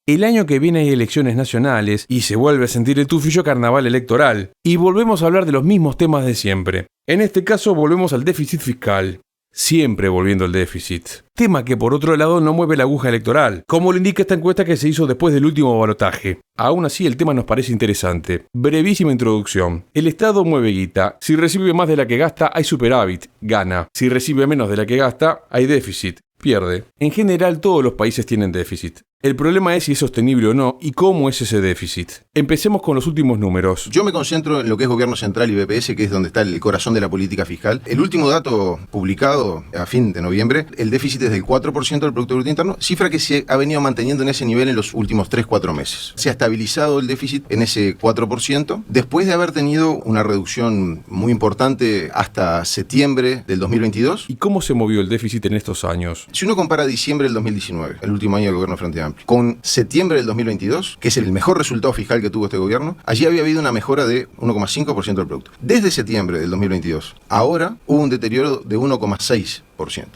El año que viene hay elecciones nacionales y se vuelve a sentir el tufillo carnaval electoral. Y volvemos a hablar de los mismos temas de siempre. En este caso volvemos al déficit fiscal. Siempre volviendo al déficit. Tema que por otro lado no mueve la aguja electoral, como lo indica esta encuesta que se hizo después del último balotaje. Aún así el tema nos parece interesante. Brevísima introducción. El Estado mueve guita. Si recibe más de la que gasta, hay superávit, gana. Si recibe menos de la que gasta, hay déficit, pierde. En general todos los países tienen déficit. El problema es si es sostenible o no y cómo es ese déficit. Empecemos con los últimos números. Yo me concentro en lo que es Gobierno Central y BPS, que es donde está el corazón de la política fiscal. El último dato publicado a fin de noviembre, el déficit es del 4% del Producto Bruto Interno, cifra que se ha venido manteniendo en ese nivel en los últimos 3-4 meses. Se ha estabilizado el déficit en ese 4%, después de haber tenido una reducción muy importante hasta septiembre del 2022. ¿Y cómo se movió el déficit en estos años? Si uno compara diciembre del 2019, el último año del Gobierno Frente Amplio, con septiembre del 2022, que es el mejor resultado fiscal que tuvo este gobierno, allí había habido una mejora de 1,5% del producto. Desde septiembre del 2022, ahora hubo un deterioro de 1,6%.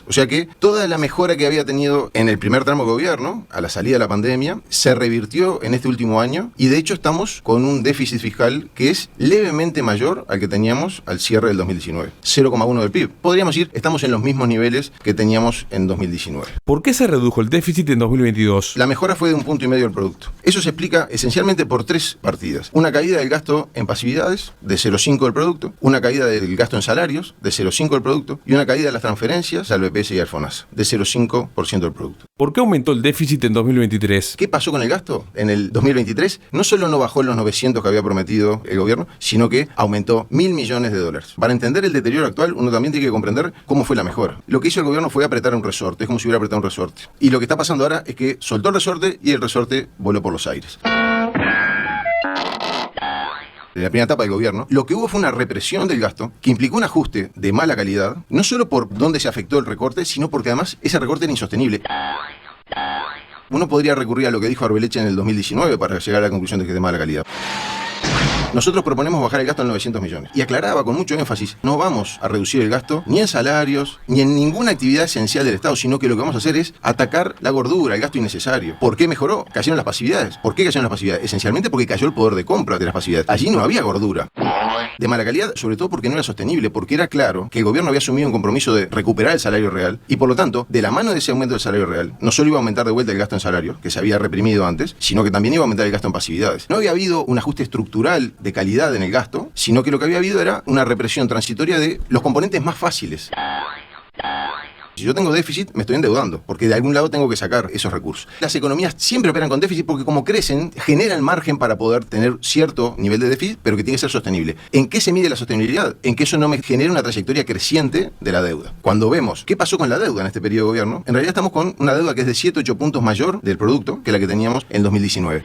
O sea que toda la mejora que había tenido en el primer tramo de gobierno, a la salida de la pandemia, se revirtió en este último año y de hecho estamos con un déficit fiscal que es levemente mayor al que teníamos al cierre del 2019, 0,1 del PIB. Podríamos decir, estamos en los mismos niveles que teníamos en 2019. ¿Por qué se redujo el déficit en 2022? La mejora fue de 1,5 puntos del producto. Eso se explica esencialmente por tres partidas. Una caída del gasto en pasividades de 0,5 del producto, una caída del gasto en salarios de 0,5 del producto y una caída de las transferencias al BPS y al FONASA, de 0,5% del producto. ¿Por qué aumentó el déficit en 2023? ¿Qué pasó con el gasto? En el 2023 no solo no bajó en los 900 que había prometido el gobierno, sino que aumentó $1.000 millones. Para entender el deterioro actual, uno también tiene que comprender cómo fue la mejora. Lo que hizo el gobierno fue apretar un resorte, es como si hubiera apretado un resorte. Y lo que está pasando ahora es que soltó el resorte y el resorte voló por los aires. En la primera etapa del gobierno, lo que hubo fue una represión del gasto que implicó un ajuste de mala calidad, no solo por dónde se afectó el recorte, sino porque además ese recorte era insostenible. Uno podría recurrir a lo que dijo Arbeleche en el 2019 para llegar a la conclusión de que es de mala calidad. Nosotros proponemos bajar el gasto en 900 millones. Y aclaraba con mucho énfasis, no vamos a reducir el gasto ni en salarios, ni en ninguna actividad esencial del Estado, sino que lo que vamos a hacer es atacar la gordura, el gasto innecesario. ¿Por qué mejoró? Cayeron las pasividades. ¿Por qué cayeron las pasividades? Esencialmente porque cayó el poder de compra de las pasividades. Allí no había gordura. De mala calidad, sobre todo porque no era sostenible, porque era claro que el gobierno había asumido un compromiso de recuperar el salario real y por lo tanto, de la mano de ese aumento del salario real, no solo iba a aumentar de vuelta el gasto en salario, que se había reprimido antes, sino que también iba a aumentar el gasto en pasividades. No había habido un ajuste estructural de calidad en el gasto, sino que lo que había habido era una represión transitoria de los componentes más fáciles. Si yo tengo déficit, me estoy endeudando, porque de algún lado tengo que sacar esos recursos. Las economías siempre operan con déficit porque como crecen, generan margen para poder tener cierto nivel de déficit, pero que tiene que ser sostenible. ¿En qué se mide la sostenibilidad? En que eso no me genere una trayectoria creciente de la deuda. Cuando vemos qué pasó con la deuda en este periodo de gobierno, en realidad estamos con una deuda que es de 7-8 puntos mayor del producto que la que teníamos en 2019.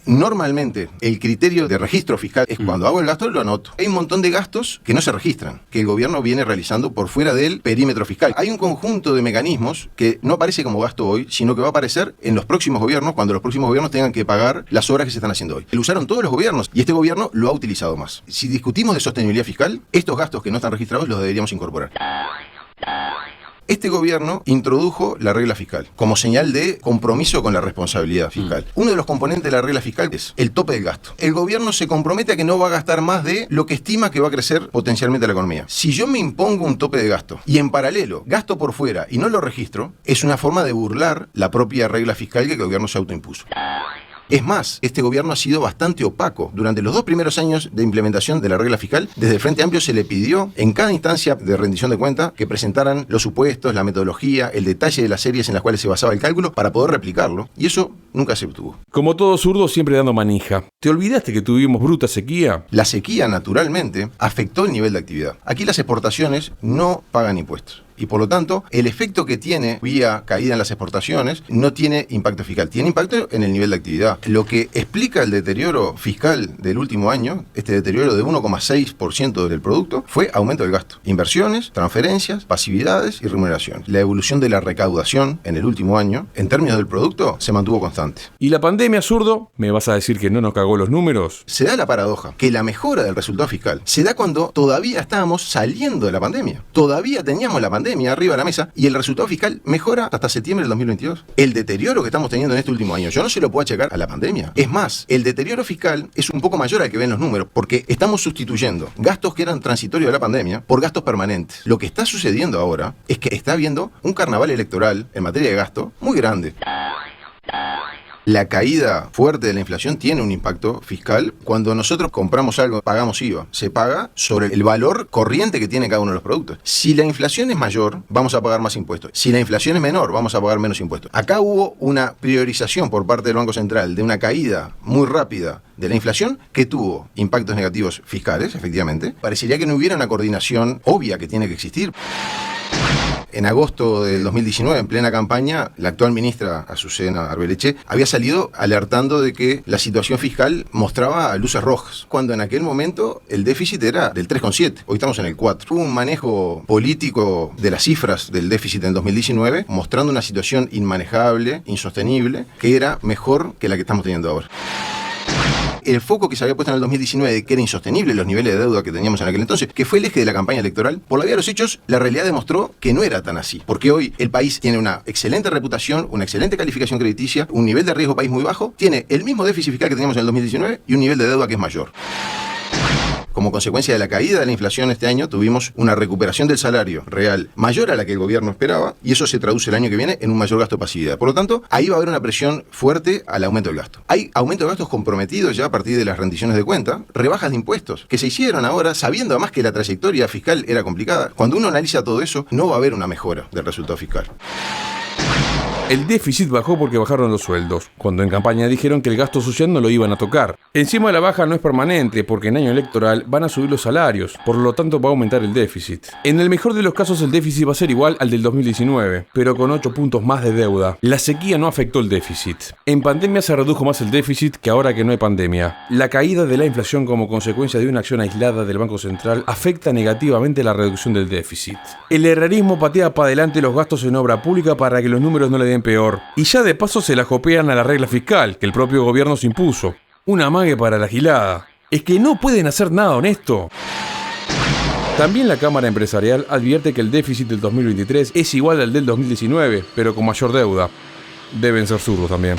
Normalmente, el criterio de registro fiscal es cuando hago el gasto, lo anoto. Hay un montón de gastos que no se registran, que el gobierno viene realizando por fuera del perímetro fiscal. Hay un conjunto de mecanismos que no aparece como gasto hoy, sino que va a aparecer en los próximos gobiernos, cuando los próximos gobiernos tengan que pagar las obras que se están haciendo hoy. Lo usaron todos los gobiernos y este gobierno lo ha utilizado más. Si discutimos de sostenibilidad fiscal, estos gastos que no están registrados los deberíamos incorporar. Este gobierno introdujo la regla fiscal como señal de compromiso con la responsabilidad fiscal. Uno de los componentes de la regla fiscal es el tope del gasto. El gobierno se compromete a que no va a gastar más de lo que estima que va a crecer potencialmente la economía. Si yo me impongo un tope de gasto y en paralelo gasto por fuera y no lo registro, es una forma de burlar la propia regla fiscal que el gobierno se autoimpuso. Es más, este gobierno ha sido bastante opaco. Durante los 2 primeros años de implementación de la regla fiscal, desde el Frente Amplio se le pidió en cada instancia de rendición de cuenta que presentaran los supuestos, la metodología, el detalle de las series en las cuales se basaba el cálculo para poder replicarlo. Y eso nunca se obtuvo. Como todo zurdo, siempre dando manija. ¿Te olvidaste que tuvimos bruta sequía? La sequía, naturalmente, afectó el nivel de actividad. Aquí las exportaciones no pagan impuestos. Y por lo tanto, el efecto que tiene vía caída en las exportaciones no tiene impacto fiscal, tiene impacto en el nivel de actividad. Lo que explica el deterioro fiscal del último año, este deterioro de 1,6% del producto, fue aumento del gasto. Inversiones, transferencias, pasividades y remuneración. La evolución de la recaudación en el último año, en términos del producto, se mantuvo constante. ¿Y la pandemia, zurdo? ¿Me vas a decir que no nos cagó los números? Se da la paradoja que la mejora del resultado fiscal se da cuando todavía estábamos saliendo de la pandemia. Todavía teníamos la pandemia. pandemia arriba de la mesa y el resultado fiscal mejora hasta septiembre del 2022. El deterioro que estamos teniendo en este último año, yo no se lo puedo achacar a la pandemia. Es más, el deterioro fiscal es un poco mayor al que ven los números, porque estamos sustituyendo gastos que eran transitorios de la pandemia por gastos permanentes. Lo que está sucediendo ahora es que está habiendo un carnaval electoral en materia de gasto muy grande. La caída fuerte de la inflación tiene un impacto fiscal. Cuando nosotros compramos algo, pagamos IVA. Se paga sobre el valor corriente que tiene cada uno de los productos. Si la inflación es mayor, vamos a pagar más impuestos. Si la inflación es menor, vamos a pagar menos impuestos. Acá hubo una priorización por parte del Banco Central de una caída muy rápida de la inflación que tuvo impactos negativos fiscales, efectivamente. Parecería que no hubiera una coordinación obvia que tiene que existir. En agosto del 2019, en plena campaña, la actual ministra Azucena Arbeleche había salido alertando de que la situación fiscal mostraba luces rojas, cuando en aquel momento el déficit era del 3,7, hoy estamos en el 4. Hubo un manejo político de las cifras del déficit en 2019, mostrando una situación inmanejable, insostenible, que era mejor que la que estamos teniendo ahora. El foco que se había puesto en el 2019 de que era insostenible los niveles de deuda que teníamos en aquel entonces, que fue el eje de la campaña electoral, por la vía de los hechos, la realidad demostró que no era tan así. Porque hoy el país tiene una excelente reputación, una excelente calificación crediticia, un nivel de riesgo país muy bajo, tiene el mismo déficit fiscal que teníamos en el 2019 y un nivel de deuda que es mayor. Como consecuencia de la caída de la inflación este año, tuvimos una recuperación del salario real mayor a la que el gobierno esperaba, y eso se traduce el año que viene en un mayor gasto de pasividad. Por lo tanto, ahí va a haber una presión fuerte al aumento del gasto. Hay aumento de gastos comprometidos ya a partir de las rendiciones de cuenta, rebajas de impuestos que se hicieron ahora sabiendo además que la trayectoria fiscal era complicada. Cuando uno analiza todo eso, no va a haber una mejora del resultado fiscal. El déficit bajó porque bajaron los sueldos, cuando en campaña dijeron que el gasto social no lo iban a tocar. Encima la baja no es permanente porque en año electoral van a subir los salarios, por lo tanto va a aumentar el déficit. En el mejor de los casos el déficit va a ser igual al del 2019, pero con 8 puntos más de deuda. La sequía no afectó el déficit. En pandemia se redujo más el déficit que ahora que no hay pandemia. La caída de la inflación como consecuencia de una acción aislada del Banco Central afecta negativamente la reducción del déficit. El herrerismo patea para adelante los gastos en obra pública para que los números no le den peor. Y ya de paso se la jopean a la regla fiscal que el propio gobierno se impuso. Un amague para la gilada. Es que no pueden hacer nada honesto. También la Cámara Empresarial advierte que el déficit del 2023 es igual al del 2019, pero con mayor deuda. Deben ser zurdos también.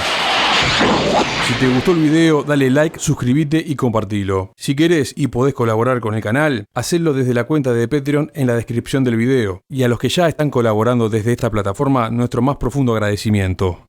Si te gustó el video, dale like, suscríbete y compartilo. Si querés y podés colaborar con el canal, hacedlo desde la cuenta de Patreon en la descripción del video. Y a los que ya están colaborando desde esta plataforma, nuestro más profundo agradecimiento.